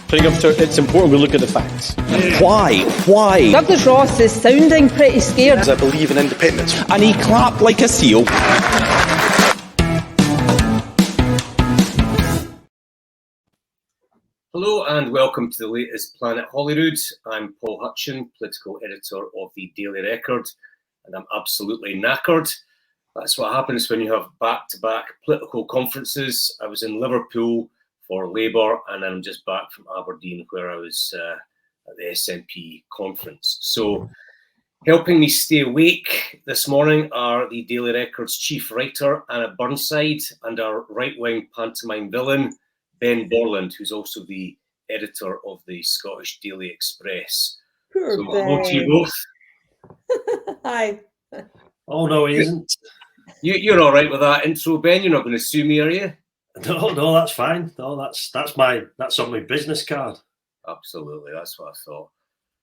It's important we look at the facts. Why? Douglas Ross is sounding pretty scared. I believe in independence. And he clapped like a seal. Hello and welcome to the latest Planet Holyrood. I'm Paul Hutchin, political editor of the Daily Record, and I'm absolutely knackered. That's what happens when you have back-to-back political conferences. I was in Liverpool for Labour, and I'm just back from Aberdeen, where I was at the SNP conference. So, helping me stay awake this morning are the Daily Record's chief writer, Anna Burnside, and our right-wing pantomime villain, Ben Borland, who's also the editor of the Scottish Daily Express. Poor so, Ben. hello to you both. Hi. Oh, no, he isn't. You're all right with that intro, Ben? You're not going to sue me, are you? No, that's fine. No, that's on my business card. Absolutely, that's what I thought.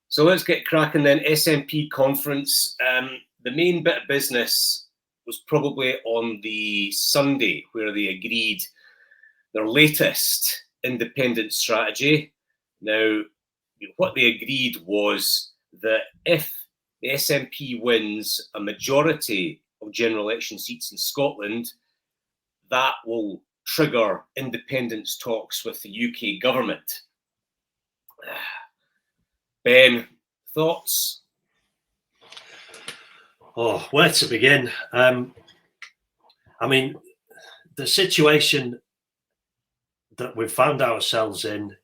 So let's get cracking then. SNP conference. The main bit of business was probably on the Sunday, where they agreed their latest independent strategy. Now, what they agreed was that if the SNP wins a majority of general election seats in Scotland, that will trigger independence talks with the UK government. Ben, thoughts? Oh, where to begin? I mean, the situation that we've found ourselves in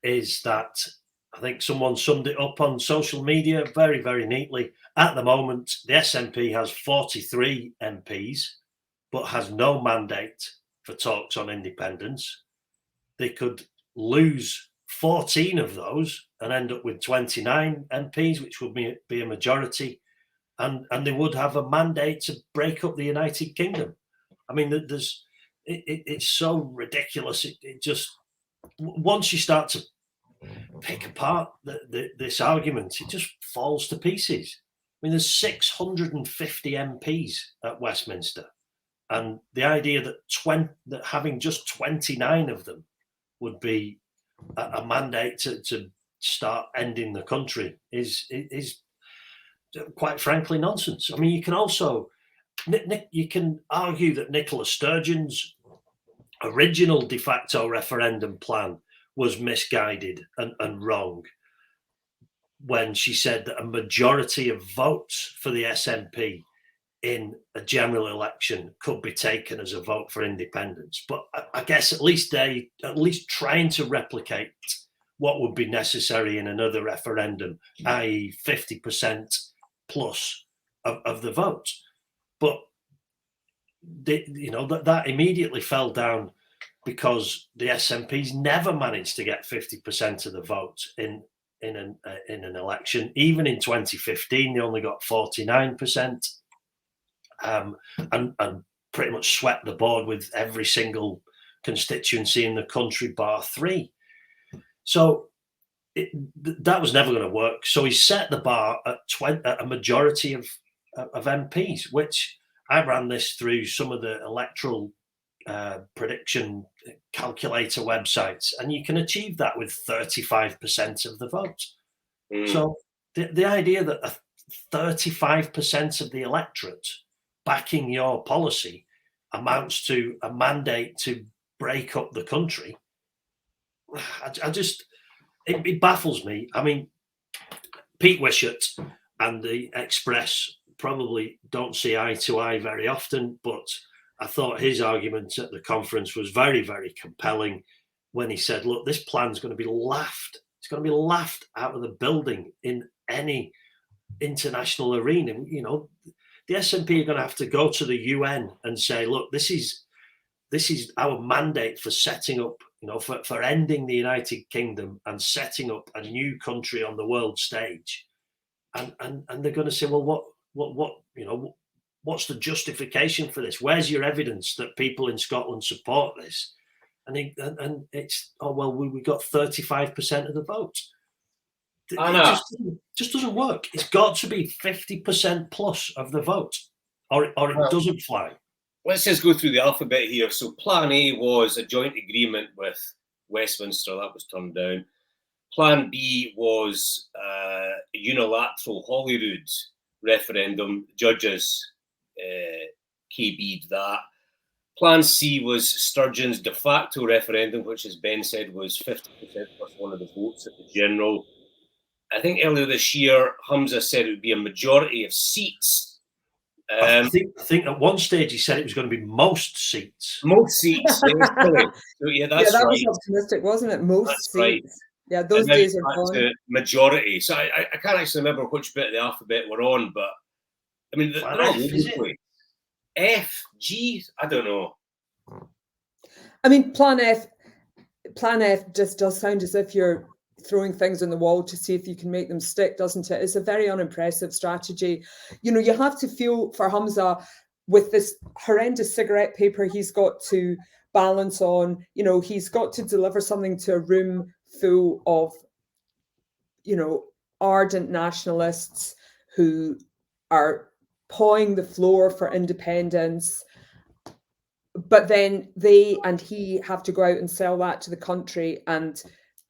is that I think someone summed it up on social media very, very neatly. At the moment, the SNP has 43 MPs, but has no mandate for talks on independence. They could lose 14 of those and end up with 29 MPs, which would be a majority, and they would have a mandate to break up the United Kingdom. I mean, it's so ridiculous. It just, once you start to pick apart this argument, it just falls to pieces. I mean, there's 650 MPs at Westminster. And the idea that having just 29 of them would be a mandate to start ending the country is quite frankly nonsense. I mean, you can also you can argue that Nicola Sturgeon's original de facto referendum plan was misguided and wrong when she said that a majority of votes for the SNP in a general election could be taken as a vote for independence. But I guess at least trying to replicate what would be necessary in another referendum, i.e. 50% plus of the vote. But that immediately fell down because the SNP's never managed to get 50% of the vote in an election. Even in 2015, they only got 49%. And pretty much swept the board with every single constituency in the country bar 3. So that was never going to work. So he set the bar at a majority of MPs, which I ran this through some of the electoral prediction calculator websites, and you can achieve that with 35% of the vote. So the idea that 35% of the electorate backing your policy amounts to a mandate to break up the country, it baffles me. I mean, Pete Wishart and the Express probably don't see eye to eye very often, but I thought his argument at the conference was very, very compelling when he said, look, this plan's going to be laughed. It's going to be laughed out of the building in any international arena. You know, the SNP are going to have to go to the UN and say, look, this is our mandate for setting up, for ending the United Kingdom and setting up a new country on the world stage. And they're going to say, well, what's the justification for this? Where's your evidence that people in Scotland support this? And it's, we got 35% of the vote. It just doesn't work. It's got to be 50% plus of the vote, or it doesn't fly. Let's just go through the alphabet here. So Plan A was a joint agreement with Westminster, that was turned down. Plan B was a unilateral Holyrood referendum. Judges KB'd that. Plan C was Sturgeon's de facto referendum, which, as Ben said, was 50% plus one of the votes at the general. I think earlier this year, Humza said it would be a majority of seats. I think at one stage he said it was going to be most seats. Most seats. So, yeah, that's that right. was optimistic, wasn't it? Most That's seats. right. Yeah, those days are gone. Majority. So I can't actually remember which bit of the alphabet we're on, but I mean, they're all over the place. F, G, I don't know. I mean, Plan F just does sound as if you're throwing things on the wall to see if you can make them stick, doesn't it? It's a very unimpressive strategy. You know, you have to feel for Humza with this horrendous cigarette paper he's got to balance on. You know, he's got to deliver something to a room full of, you know, ardent nationalists who are pawing the floor for independence. But then they and he have to go out and sell that to the country. And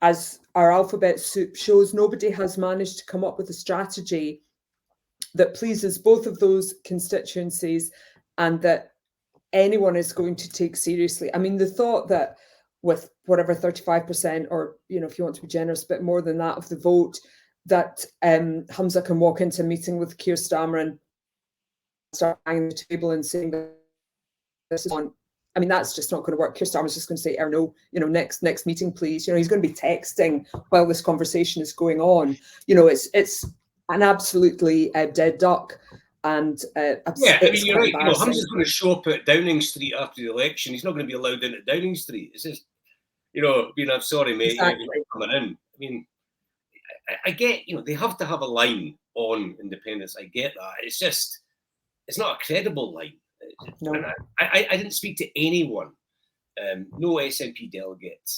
as our alphabet soup shows, nobody has managed to come up with a strategy that pleases both of those constituencies and that anyone is going to take seriously. I mean, the thought that with whatever 35%, or, you know, if you want to be generous, a bit more than that of the vote, that Humza can walk into a meeting with Keir Starmer and start banging the table and saying that this is on. I mean, that's just not going to work. Keir Starmer's just going to say, no, you know, next meeting, please. You know, he's going to be texting while this conversation is going on. You know, it's an absolutely dead duck. And yeah, I mean, you're right. You know, Humza's going to show up at Downing Street after the election. He's not going to be allowed in at Downing Street. It's just, you know, I'm sorry, mate, exactly. you're not coming in. I mean, I get, you know, they have to have a line on independence. I get that. It's just, it's not a credible line. No. And I didn't speak to anyone, no SNP delegate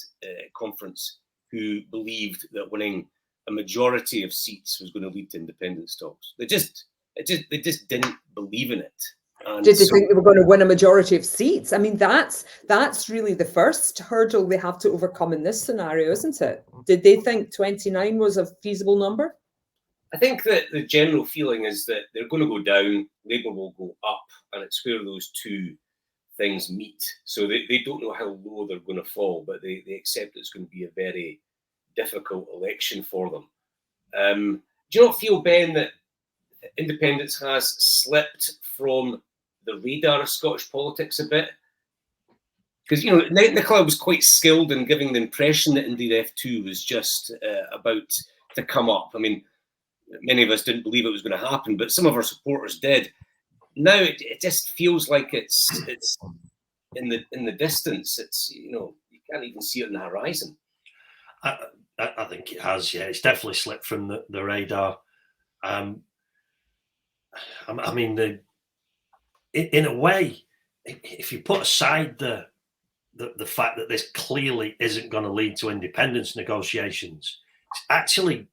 conference, who believed that winning a majority of seats was going to lead to independence talks. They just didn't believe in it. And did they think they were going to win a majority of seats? I mean, that's really the first hurdle they have to overcome in this scenario, isn't it? Did they think 29 was a feasible number? I think that the general feeling is that they're going to go down, Labour will go up, and it's where those two things meet. So they don't know how low they're going to fall, but they accept it's going to be a very difficult election for them. Do you not feel, Ben, that independence has slipped from the radar of Scottish politics a bit? Because, you know, Nicola was quite skilled in giving the impression that Indeed F2 was just about to come up. I mean, many of us didn't believe it was going to happen, but some of our supporters did. Now it just feels like it's in the distance. It's, you know, you can't even see it on the horizon. I think it has. Yeah, it's definitely slipped from the radar. I mean, in a way, if you put aside the fact that this clearly isn't going to lead to independence negotiations, it's actually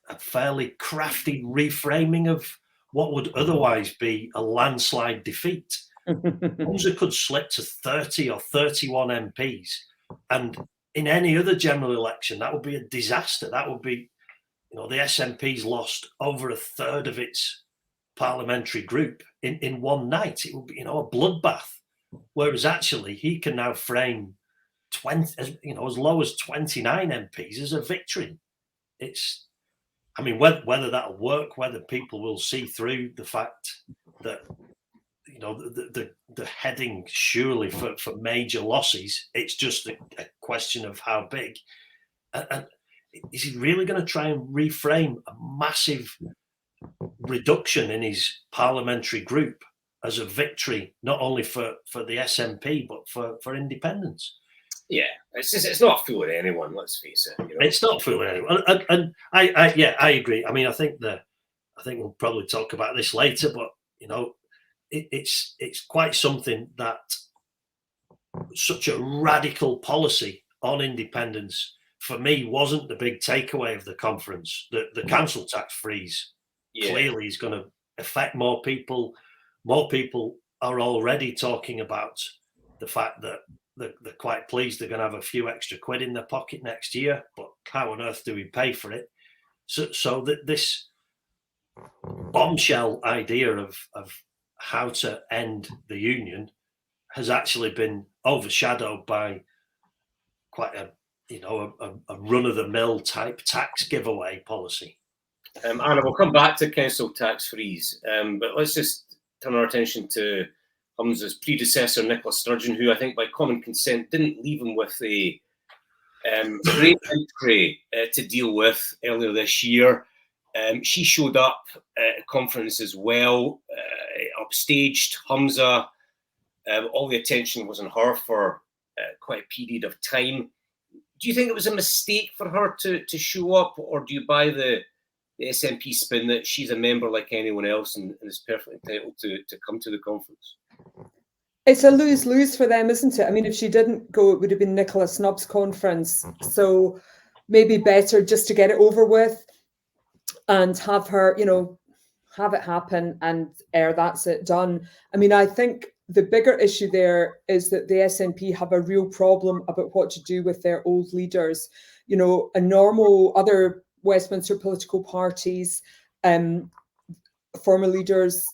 a fairly crafty reframing of what would otherwise be a landslide defeat. Humza could slip to 30 or 31 MPs, and in any other general election, that would be a disaster. That would be, you know, the SNP's lost over a third of its parliamentary group in one night. It would be, you know, a bloodbath. Whereas actually, he can now frame 20, as low as 29 MPs as a victory. It's, I mean, whether that'll work, whether people will see through the fact that, you know, the heading surely for major losses, it's just a question of how big. And is he really going to try and reframe a massive reduction in his parliamentary group as a victory, not only for the SNP, but for independence? Yeah, it's not fooling anyone. Let's face it. You know? It's not fooling anyone, and I agree. I mean, I think we'll probably talk about this later, but you know, it's quite something that such a radical policy on independence for me wasn't the big takeaway of the conference. The council tax freeze clearly is going to affect more people. More people are already talking about the fact that they're quite pleased they're going to have a few extra quid in their pocket next year, but how on earth do we pay for it? So that this bombshell idea of how to end the union has actually been overshadowed by quite a run-of-the-mill type tax giveaway policy. Anna, we'll come back to council tax freeze, but let's just turn our attention to Humza's predecessor, Nicola Sturgeon, who I think by common consent didn't leave him with a great entry to deal with earlier this year. She showed up at a conference as well, upstaged Humza. All the attention was on her for quite a period of time. Do you think it was a mistake for her to show up, or do you buy the SNP spin that she's a member like anyone else and is perfectly entitled to come to the conference? It's a lose-lose for them, isn't it? I mean, if she didn't go, it would have been Nicola Snubb's conference. So maybe better just to get it over with and have her, have it happen and that's it done. I mean, I think the bigger issue there is that the SNP have a real problem about what to do with their old leaders. A normal other Westminster political parties, former leaders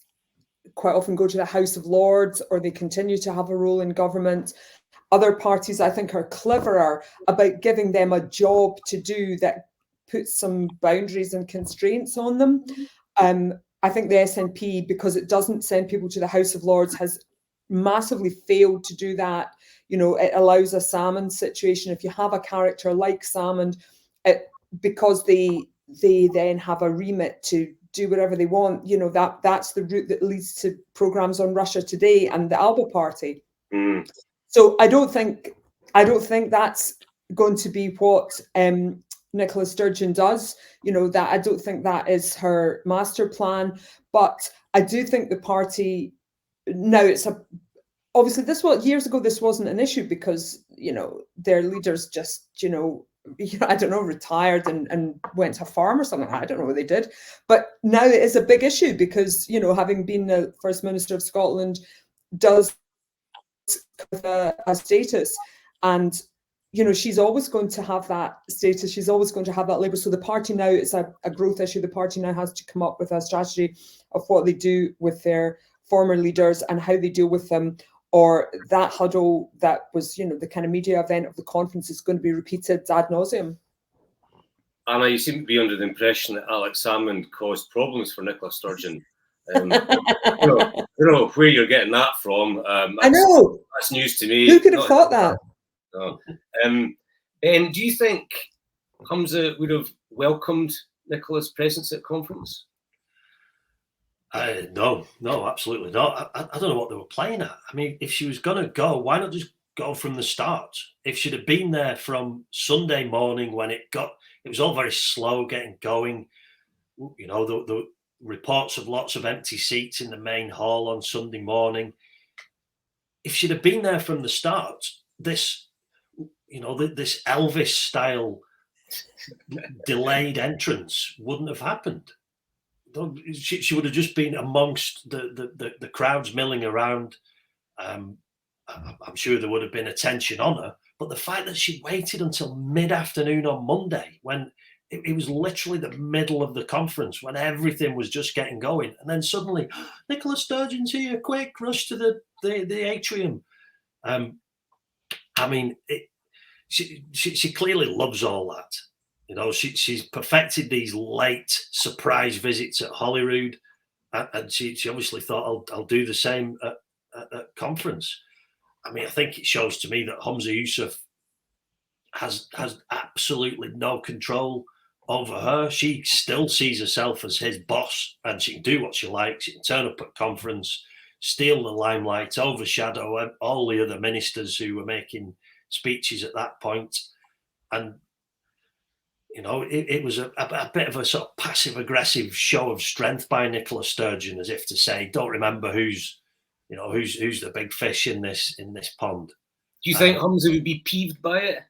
quite often go to the House of Lords, or they continue to have a role in government. Other parties, I think, are cleverer about giving them a job to do that puts some boundaries and constraints on them. I think the SNP, because it doesn't send people to the House of Lords, has massively failed to do that. It allows a Salmond situation. If you have a character like Salmond, because they then have a remit to do whatever they want, that's the route that leads to programmes on Russia Today and the Alba Party. So I don't think that's going to be what Nicola Sturgeon does. That I don't think that is her master plan. But I do think the party now, obviously years ago this wasn't an issue because their leaders just I don't know, retired and went to a farm or something. I don't know what they did. But now it is a big issue because, having been the First Minister of Scotland does have a status. And, she's always going to have that status. She's always going to have that label. So the party now, it's a growth issue. The party now has to come up with a strategy of what they do with their former leaders and how they deal with them. Or that huddle that was, the kind of media event of the conference is going to be repeated ad nauseum. Anna, you seem to be under the impression that Alex Salmond caused problems for Nicola Sturgeon. Where you're getting that from. I know. That's news to me. Who could have thought that? No. Ben, do you think Humza would have welcomed Nicola's presence at conference? No, absolutely not. I don't know what they were playing at. I mean, if she was going to go, why not just go from the start? If she'd have been there from Sunday morning when it was all very slow getting going. The reports of lots of empty seats in the main hall on Sunday morning. If she'd have been there from the start, this Elvis style delayed entrance wouldn't have happened. She would have just been amongst the crowds milling around. I'm sure there would have been attention on her, but the fact that she waited until mid-afternoon on Monday, when it was literally the middle of the conference, when everything was just getting going, and then suddenly, Nicola Sturgeon's here, quick, rush to the atrium. She clearly loves all that. She's perfected these late surprise visits at Holyrood, and she obviously thought, I'll do the same at conference. I mean, I think it shows to me that Humza Yousaf has absolutely no control over her. She still sees herself as his boss, and she can do what she likes. She can turn up at conference, steal the limelight, overshadow all the other ministers who were making speeches at that point. And it was a bit of a sort of passive-aggressive show of strength by Nicola Sturgeon, as if to say, "Don't remember who's the big fish in this pond." Do you think Humza would be peeved by it?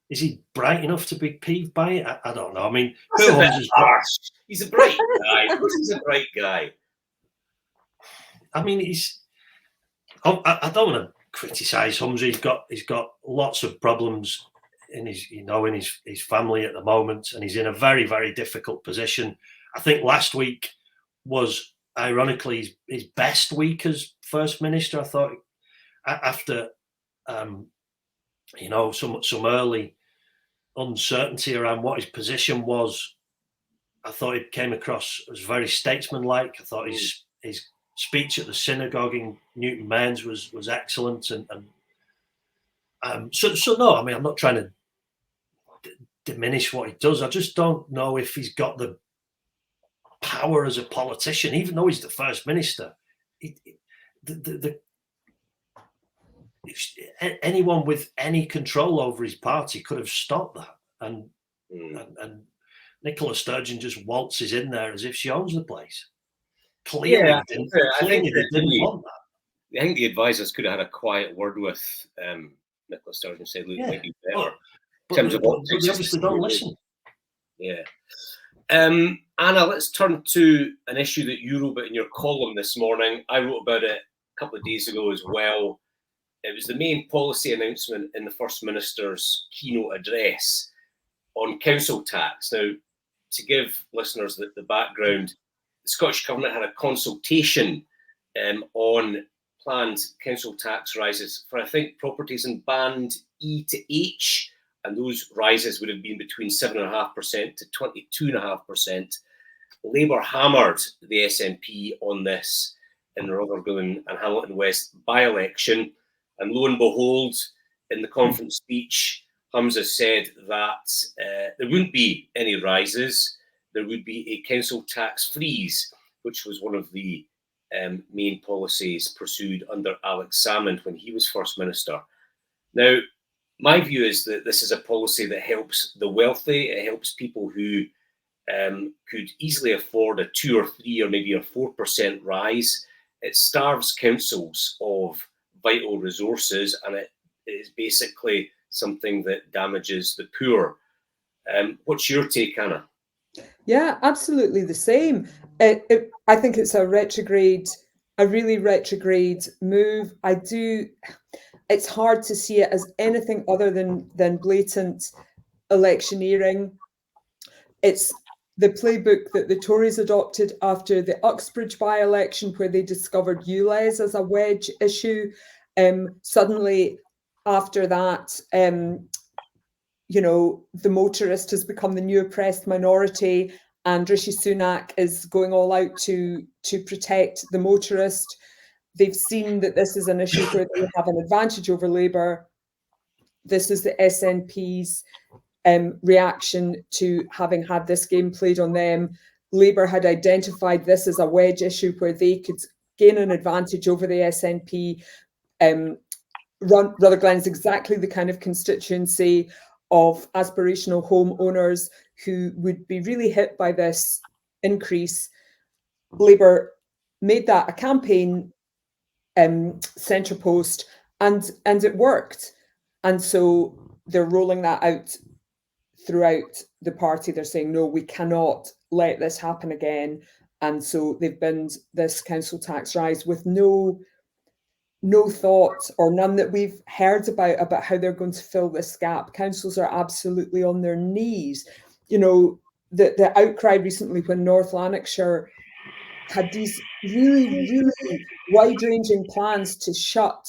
Is he bright enough to be peeved by it? I don't know. I mean, he's a bright guy. He's a bright guy. I mean, I don't want to criticise Humza. He's got lots of problems in his family at the moment, and he's in a very, very difficult position. I think last week was ironically his best week as First Minister. I thought after some early uncertainty around what his position was, I thought he came across as very statesmanlike. I thought his speech at the synagogue in Newton Mains was excellent, so no, I mean, I'm not trying to diminish what he does. I just don't know if he's got the power as a politician, even though he's the First Minister. Anyone with any control over his party could have stopped that, and Nicola Sturgeon just waltzes in there as if she owns the place. Clearly, I didn't think want that. I think the advisors could have had a quiet word with Nicola Sturgeon, said, "Look, might be better." But in terms of they obviously don't listen. Yeah. Anna, let's turn to an issue that you wrote about in your column this morning. I wrote about it a couple of days ago as well. It was the main policy announcement in the First Minister's keynote address on council tax. Now, to give listeners the background, the Scottish Government had a consultation on planned council tax rises for, I think, properties in band E to H, and those rises would have been between 7.5% to 22.5%. Labour hammered the SNP on this in the Rutherglen and Hamilton West by-election, and lo and behold, in the conference speech, Humza said that there wouldn't be any rises. There would be a council tax freeze, which was one of the main policies pursued under Alex Salmond when he was First Minister. Now, my view is that this is a policy that helps the wealthy. It helps people who could easily afford a 2 or 3 or maybe a 4% rise. It starves councils of vital resources, and it is basically something that damages the poor. What's your take, Anna? Yeah, absolutely the same. I think it's a really retrograde move. It's hard to see it as anything other than blatant electioneering. It's the playbook that the Tories adopted after the Uxbridge by-election, where they discovered ULEZ as a wedge issue. Suddenly, after that, the motorist has become the new oppressed minority, and Rishi Sunak is going all out to protect the motorist. They've seen that this is an issue where they have an advantage over Labour. This is the SNP's reaction to having had this game played on them. Labour had identified this as a wedge issue where they could gain an advantage over the SNP. Rutherglen is exactly the kind of constituency of aspirational homeowners who would be really hit by this increase. Labour made that a campaign centre post, and it worked. And so they're rolling that out throughout the party. They're saying, no, we cannot let this happen again. And so they've binned this council tax rise with no thought, or none that we've heard about how they're going to fill this gap. Councils are absolutely on their knees. The outcry recently when North Lanarkshire had these really, really wide-ranging plans to shut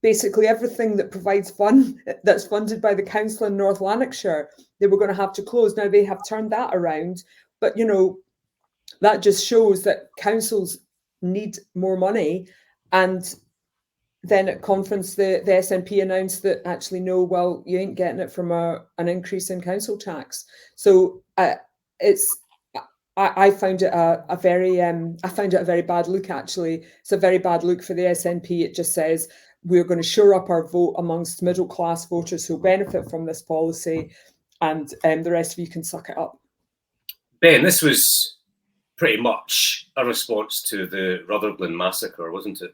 basically everything that provides fun that's funded by the council in North Lanarkshire. They were going to have to close. Now they have turned that around, but that just shows that councils need more money. And then at conference, the SNP announced that actually, no, well, you ain't getting it from an increase in council tax. So I found it a very bad look. Actually, it's a very bad look for the SNP. It just says we're going to shore up our vote amongst middle class voters who'll benefit from this policy, and the rest of you can suck it up. Ben, this was pretty much a response to the Rutherglen massacre, wasn't it?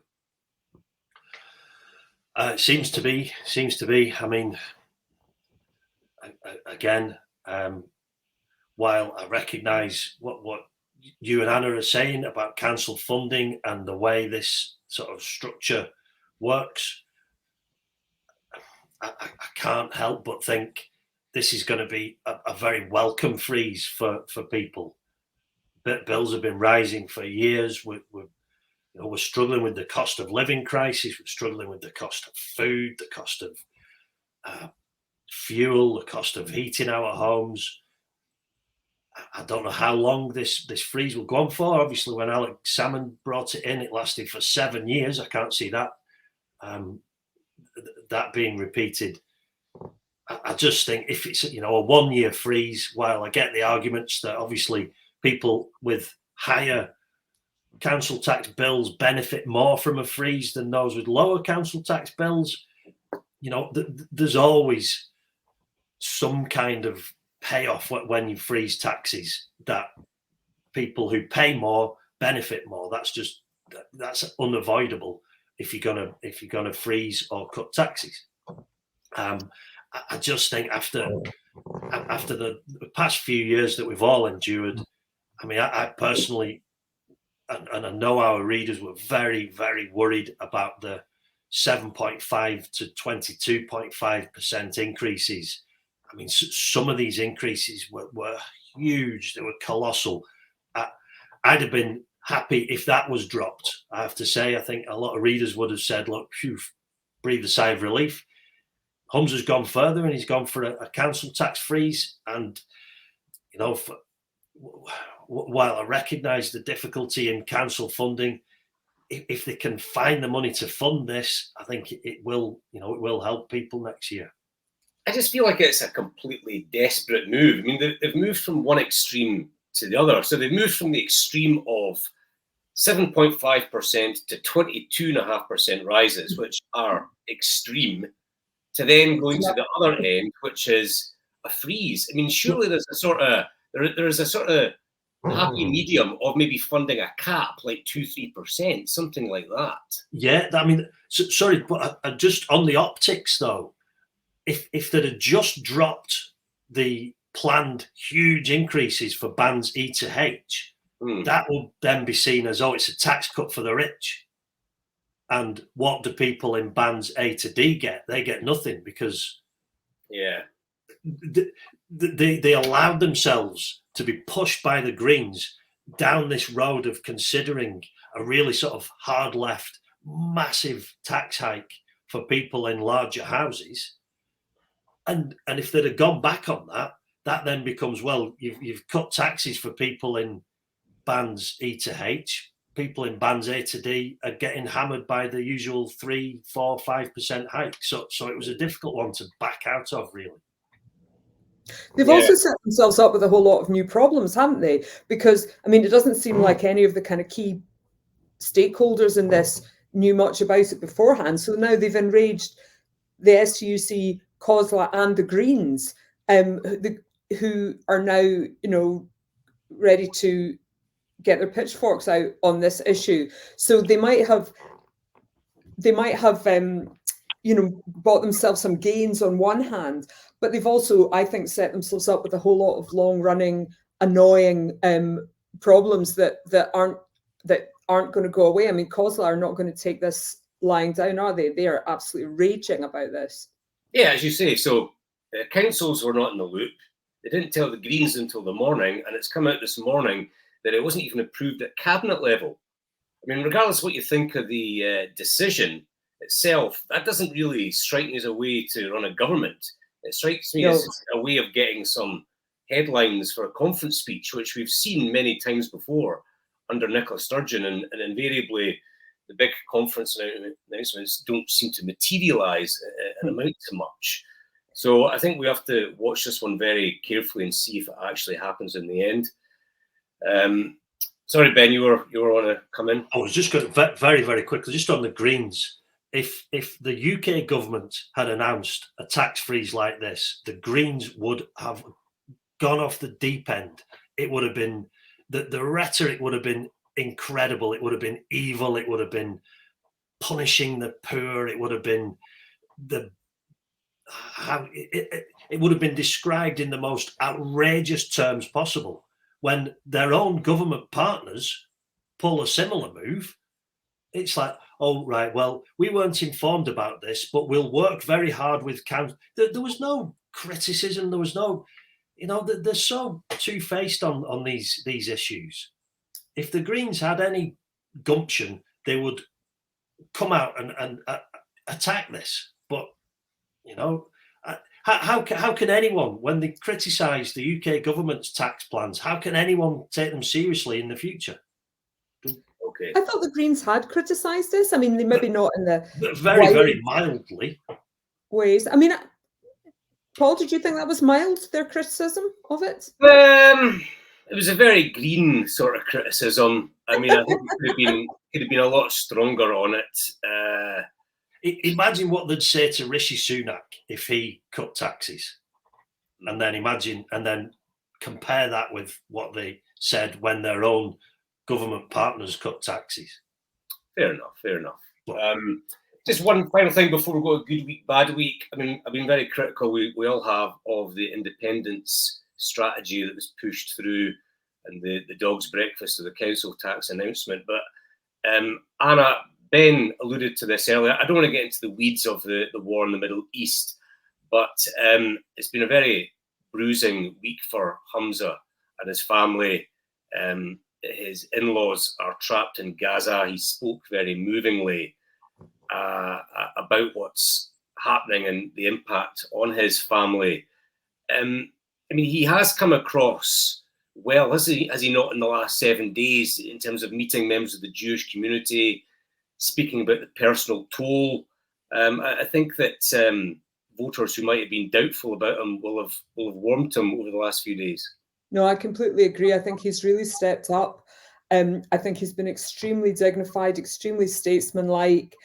It seems to be. I mean, again, while I recognise what you and Anna are saying about council funding and the way this sort of structure works, I can't help but think this is going to be a very welcome freeze for people. But bills have been rising for years. We're struggling with the cost of living crisis. We're struggling with the cost of food, the cost of fuel, the cost of heating our homes. I don't know how long this freeze will go on for. Obviously, when Alex Salmond brought it in, it lasted for 7 years. I can't see that that being repeated. I just think if it's a 1 year freeze, while I get the arguments that obviously people with higher council tax bills benefit more from a freeze than those with lower council tax bills, there's always some kind of payoff when you freeze taxes, that people who pay more benefit more. That's unavoidable if you're gonna freeze or cut taxes. I just think after the past few years that we've all endured, I mean, I personally, and I know our readers were very, very worried about the 7.5 to 22.5% increases. I mean, some of these increases were huge. They were colossal. I'd have been happy if that was dropped. I have to say, I think a lot of readers would have said, look, phew, breathe a sigh of relief. Humza's gone further, and he's gone for a council tax freeze. And, while I recognise the difficulty in council funding, if they can find the money to fund this, I think it will help people next year. I just feel like it's a completely desperate move. I mean, they've moved from one extreme to the other. So they've moved from the extreme of 7.5% to 22.5% rises, which are extreme, to then going to the other end, which is a freeze. I mean, surely there's a sort of happy medium of maybe funding a cap like 2-3%, something like that. Yeah, I mean, sorry, but just on the optics though, if they'd have just dropped the planned huge increases for bands E to H, that will then be seen as, it's a tax cut for the rich. And what do people in bands A to D get? They get nothing, because they allowed themselves to be pushed by the Greens down this road of considering a really sort of hard left, massive tax hike for people in larger houses. And if they'd have gone back on that then becomes, well, you've cut taxes for people in bands E to H. People in bands A to D are getting hammered by the usual 3, 4, 5% hike. So it was a difficult one to back out of, really. They've also set themselves up with a whole lot of new problems, haven't they? Because, I mean, it doesn't seem like any of the kind of key stakeholders in this knew much about it beforehand. So now they've enraged the STUC, COSLA and the Greens, who are now, ready to get their pitchforks out on this issue. So they might have bought themselves some gains on one hand, but they've also, I think, set themselves up with a whole lot of long-running, annoying problems that aren't going to go away. I mean, COSLA are not going to take this lying down, are they? They are absolutely raging about this. Yeah, as you say, so councils were not in the loop. They didn't tell the Greens until the morning, and it's come out this morning that it wasn't even approved at cabinet level. I mean, regardless of what you think of the decision itself, that doesn't really strike me as a way to run a government. It strikes me as a way of getting some headlines for a conference speech, which we've seen many times before under Nicola Sturgeon, and invariably the big conference announcements don't seem to materialise and amount to much. So I think we have to watch this one very carefully and see if it actually happens in the end. Sorry, Ben, you were want to come in? I was just going to very, very quickly, just on the Greens. If the UK government had announced a tax freeze like this, the Greens would have gone off the deep end. It would have been, the rhetoric would have been incredible. It would have been evil. It would have been punishing the poor. It would have been it would have been described in the most outrageous terms possible. When their own government partners pull a similar move, it's like, oh, right, well, we weren't informed about this, but we'll work very hard with council. There was no criticism. There was no, they're so two-faced on these issues. If the Greens had any gumption, they would come out and attack this. But, how can anyone, when they criticise the UK government's tax plans, how can anyone take them seriously in the future? Okay. I thought the Greens had criticised this. I mean, they maybe not in the very mildly ways. I mean, Paul, did you think that was mild, their criticism of it? It was a very green sort of criticism. I mean, I think it could have been a lot stronger on it. Imagine what they'd say to Rishi Sunak if he cut taxes, and then compare that with what they said when their own government partners cut taxes. Fair enough. Just one final thing before we go to good week, bad week. I mean, I've been very critical. We all have of the independence strategy that was pushed through and the dog's breakfast of the council tax announcement. But Anna, Ben alluded to this earlier. I don't want to get into the weeds of the war in the Middle East, but it's been a very bruising week for Humza and his family. His in-laws are trapped in Gaza. He spoke very movingly about what's happening and the impact on his family. I mean, he has come across well, has he not, in the last 7 days, in terms of meeting members of the Jewish community, speaking about the personal toll. I think that voters who might have been doubtful about him will have warmed to him over the last few days. No, I completely agree. I think he's really stepped up. I think he's been extremely dignified, extremely statesmanlike.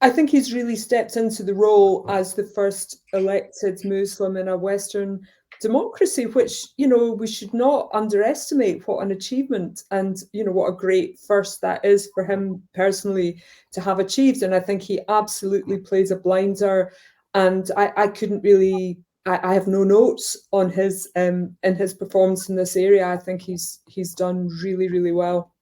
I think he's really stepped into the role as the first elected Muslim in a Western democracy, which, we should not underestimate what an achievement and, what a great first that is for him personally to have achieved. And I think he absolutely plays a blinder. And I couldn't really, I have no notes on his in his performance in this area. I think he's done really, really well.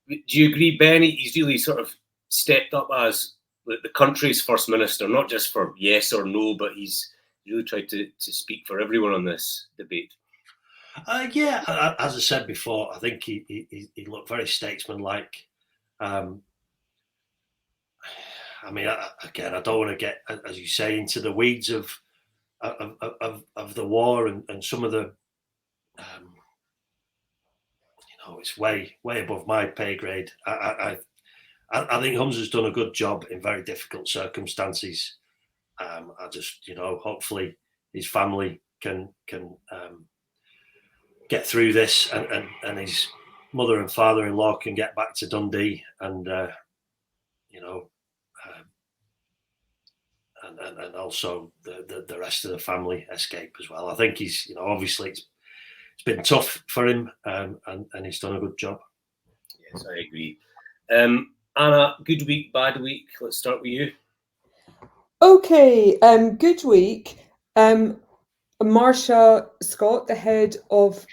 Do you agree, Ben? He's really sort of stepped up as the country's first minister, not just for yes or no, but he's really tried to speak for everyone on this debate. Yeah, as I said before, I think he looked very statesmanlike. I mean, again, I don't want to get, as you say, into the weeds of the war and some of the, it's way above my pay grade. I think Humza's done a good job in very difficult circumstances. I just, hopefully his family can get through this, and his mother and father-in-law can get back to Dundee, and and also the rest of the family escape as well. I think he's, obviously it's been tough for him, and he's done a good job. Yes, I agree. Anna, good week, bad week. Let's start with you. Okay, good week. Marcia Scott, the head of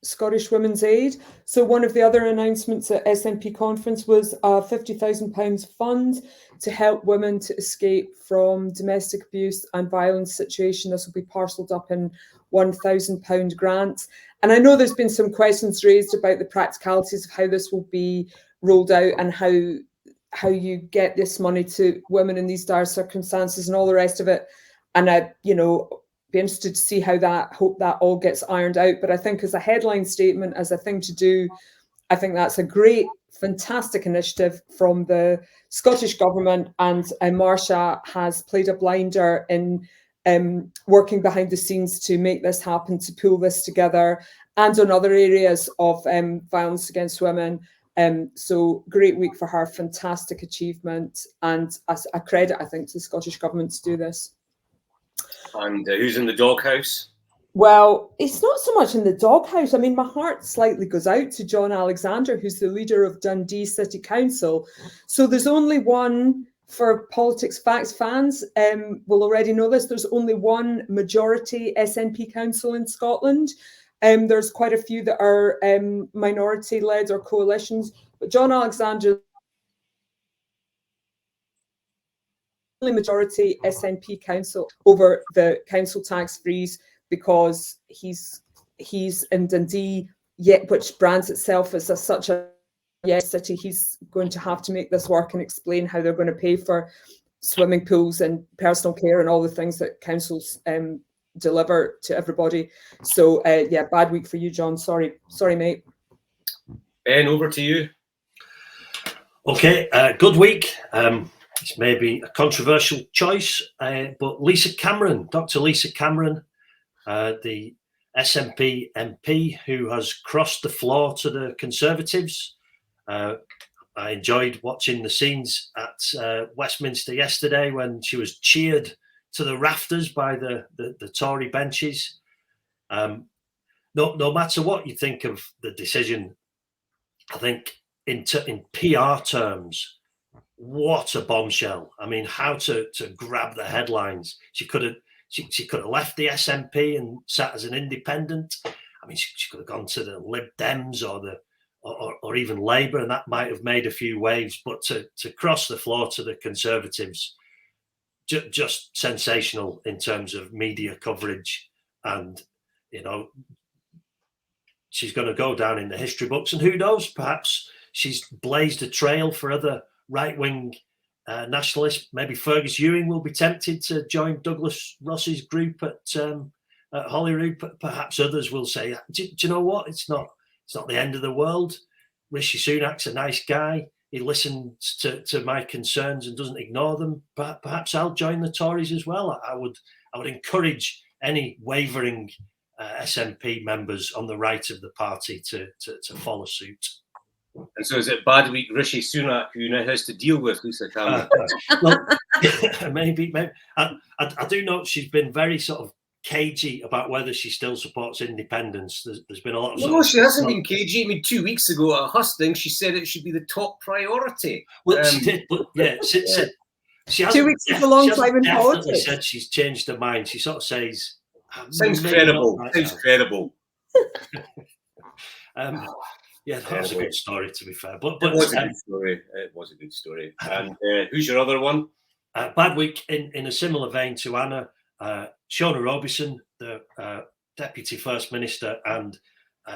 Scottish Women's Aid. So one of the other announcements at SNP conference was a £50,000 fund to help women to escape from domestic abuse and violence situation. This will be parcelled up in £1,000 grants. And I know there's been some questions raised about the practicalities of how this will be rolled out and how you get this money to women in these dire circumstances and all the rest of it. And I, be interested to see hope that all gets ironed out. But I think as a headline statement, as a thing to do, I think that's a great, fantastic initiative from the Scottish Government. And Marcia has played a blinder in working behind the scenes to make this happen, to pull this together, and on other areas of violence against women. So great week for her, fantastic achievement, and as a credit, I think, to the Scottish Government to do this. And who's in the doghouse? Well, it's not so much in the doghouse. I mean, my heart slightly goes out to John Alexander, who's the leader of Dundee City Council. So there's only one, for Politics Facts fans, will already know this, there's only one majority SNP council in Scotland. There's quite a few that are minority-led or coalitions. But John Alexander, majority SNP council over the council tax freeze, because he's in Dundee, yet which brands itself as such a yes city. He's going to have to make this work and explain how they're going to pay for swimming pools and personal care and all the things that councils deliver to everybody. So yeah, bad week for you, John. Sorry, mate. Ben, over to you. Okay, good week. It's maybe a controversial choice, but Dr. Lisa Cameron, the SNP MP who has crossed the floor to the Conservatives. I enjoyed watching the scenes at Westminster yesterday when she was cheered to the rafters by the Tory benches. No matter what you think of the decision, I think in PR terms, what a bombshell. I mean, how to grab the headlines. She could have left the SNP and sat as an independent. I mean, she could have gone to the Lib Dems or even Labour, and that might have made a few waves. But to cross the floor to the Conservatives, just sensational in terms of media coverage. And, you know, she's going to go down in the history books. And who knows, perhaps she's blazed a trail for other right-wing nationalists. Maybe Fergus Ewing will be tempted to join Douglas Ross's group at Holyrood. Perhaps others will say, do you know what? It's not the end of the world. Rishi Sunak's a nice guy. He listens to my concerns and doesn't ignore them. Perhaps I'll join the Tories as well. I would encourage any wavering SNP members on the right of the party to follow suit. And so is it bad week Rishi Sunak who now has to deal with Lisa Cameron? Well, maybe. I do know she's been very sort of cagey about whether she still supports independence. There's been a lot of... No, she hasn't been cagey. I mean, 2 weeks ago at a hustings, she said it should be the top priority. Well, she did, but yeah, she 2 weeks is a long time in politics. Said she's changed her mind. She sort of says... Sounds credible. Sounds credible. Yeah, that was a good story, to be fair. But it was a good story. It was a good story. And who's your other one? Bad week in a similar vein to Anna. Shona Robison, the Deputy First Minister and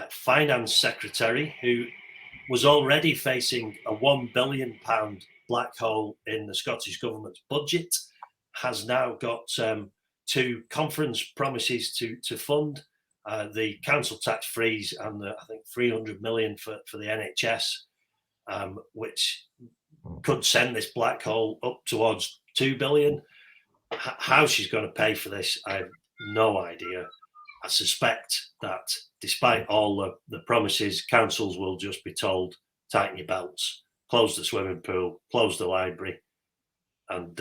Finance Secretary, who was already facing a £1 billion black hole in the Scottish Government's budget, has now got two conference promises to fund the council tax freeze and I think 300 million for the NHS, which could send this black hole up towards 2 billion. How she's going to pay for this, I have no idea. I suspect that despite all the promises, councils will just be told, tighten your belts, close the swimming pool, close the library, and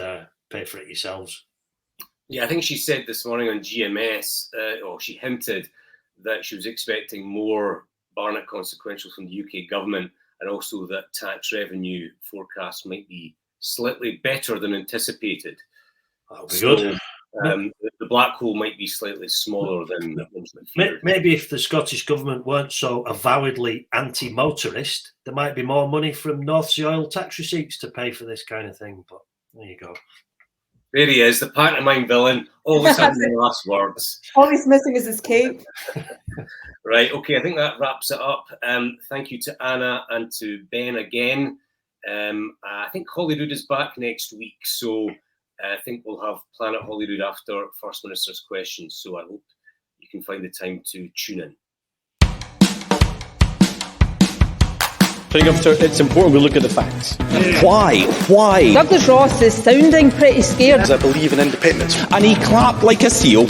pay for it yourselves. Yeah, I think she said this morning on GMS, or she hinted that she was expecting more Barnett consequential from the UK government, and also that tax revenue forecasts might be slightly better than anticipated. That'll be good. The black hole might be slightly smaller than feared. Maybe if the Scottish government weren't so avowedly anti-motorist, there might be more money from North Sea oil tax receipts to pay for this kind of thing. But there you go. There he is, the pantomime villain, always having the last words. All he's missing is his cape. Right, okay, I think that wraps it up. Thank you to Anna and to Ben again. I think Holyrood is back next week, so I think we'll have Planet Holyrood after First Minister's questions, so I hope you can find the time to tune in. I think it's important we look at the facts. Why? Douglas Ross is sounding pretty scared. Because I believe in independence. And he clapped like a seal.